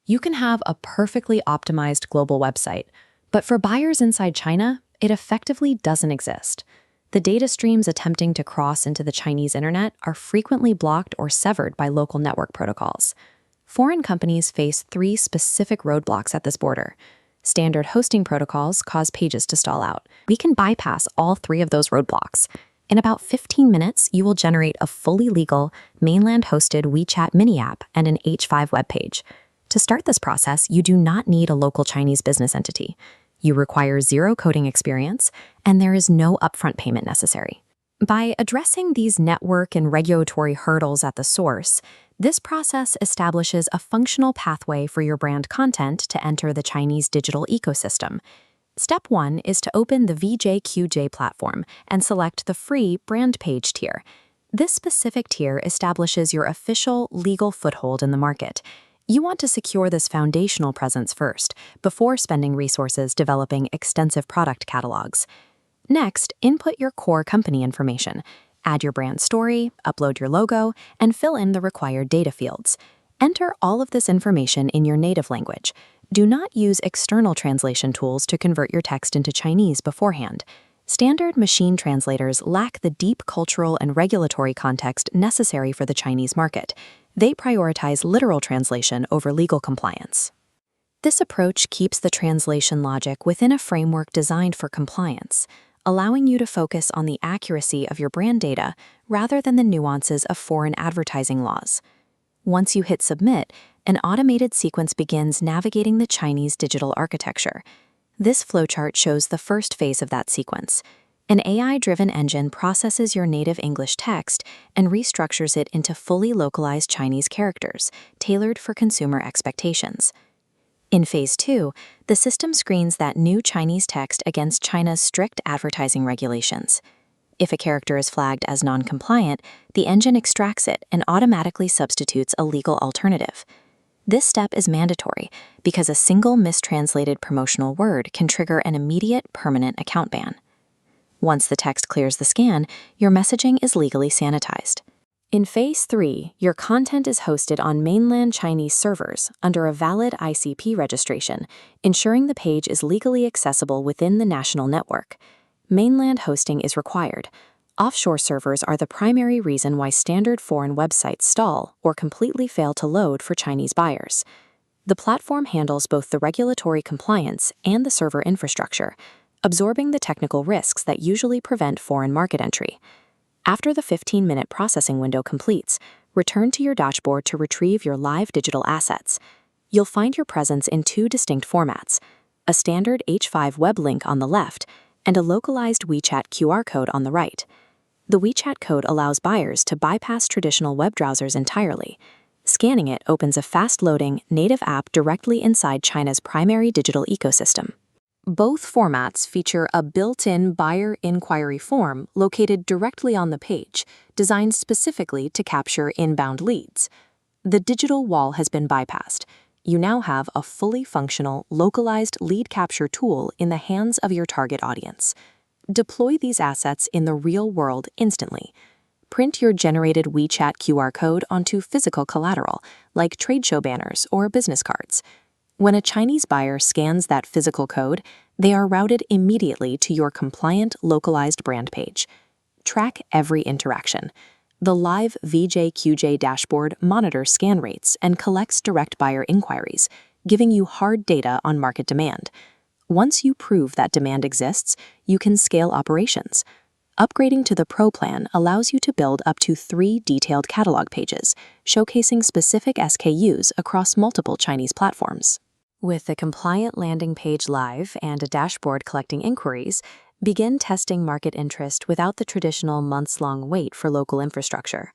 You can have a perfectly optimized global website, but for buyers inside China, it effectively doesn't exist. The data streams attempting to cross into the Chinese internet are frequently blocked or severed by local network protocols. Foreign companies face three specific roadblocks at this border. Standard hosting protocols cause pages to stall out. We can bypass all three of those roadblocks. In about 15 minutes, you will generate a fully legal, mainland-hosted WeChat mini app and an H5 webpage. To start this process, you do not need a local Chinese business entity. You require zero coding experience, and there is no upfront payment necessary. By addressing these network and regulatory hurdles at the source, this process establishes a functional pathway for your brand content to enter the Chinese digital ecosystem. Step 1 is to open the VjQj platform and select the free brand page tier. This specific tier establishes your official legal foothold in the market. You want to secure this foundational presence first, before spending resources developing extensive product catalogs. Next, input your core company information. Add your brand story, upload your logo, and fill in the required data fields. Enter all of this information in your native language. Do not use external translation tools to convert your text into Chinese beforehand. Standard machine translators lack the deep cultural and regulatory context necessary for the Chinese market. They prioritize literal translation over legal compliance. This approach keeps the translation logic within a framework designed for compliance, allowing you to focus on the accuracy of your brand data rather than the nuances of foreign advertising laws. Once you hit submit, an automated sequence begins navigating the Chinese digital architecture. This flowchart shows the first phase of that sequence. An AI-driven engine processes your native English text and restructures it into fully localized Chinese characters, tailored for consumer expectations. In Phase 2, the system screens that new Chinese text against China's strict advertising regulations. If a character is flagged as non-compliant, the engine extracts it and automatically substitutes a legal alternative. This step is mandatory because a single mistranslated promotional word can trigger an immediate permanent account ban. Once the text clears the scan, your messaging is legally sanitized. In Phase 3, your content is hosted on mainland Chinese servers under a valid ICP registration, ensuring the page is legally accessible within the national network. Mainland hosting is required. Offshore servers are the primary reason why standard foreign websites stall or completely fail to load for Chinese buyers. The platform handles both the regulatory compliance and the server infrastructure, absorbing the technical risks that usually prevent foreign market entry. After the 15-minute processing window completes, return to your dashboard to retrieve your live digital assets. You'll find your presence in two distinct formats: a standard H5 web link on the left and a localized WeChat QR code on the right. The WeChat code allows buyers to bypass traditional web browsers entirely. Scanning it opens a fast-loading, native app directly inside China's primary digital ecosystem. Both formats feature a built-in buyer inquiry form located directly on the page, designed specifically to capture inbound leads. The digital wall has been bypassed. You now have a fully functional, localized lead capture tool in the hands of your target audience. Deploy these assets in the real world instantly. Print your generated WeChat QR code onto physical collateral, like trade show banners or business cards. When a Chinese buyer scans that physical code, they are routed immediately to your compliant, localized brand page. Track every interaction. The live VjQj dashboard monitors scan rates and collects direct buyer inquiries, giving you hard data on market demand. Once you prove that demand exists, you can scale operations. Upgrading to the Pro plan allows you to build up to 3 detailed catalog pages, showcasing specific SKUs across multiple Chinese platforms. With the compliant landing page live and a dashboard collecting inquiries, begin testing market interest without the traditional months-long wait for local infrastructure.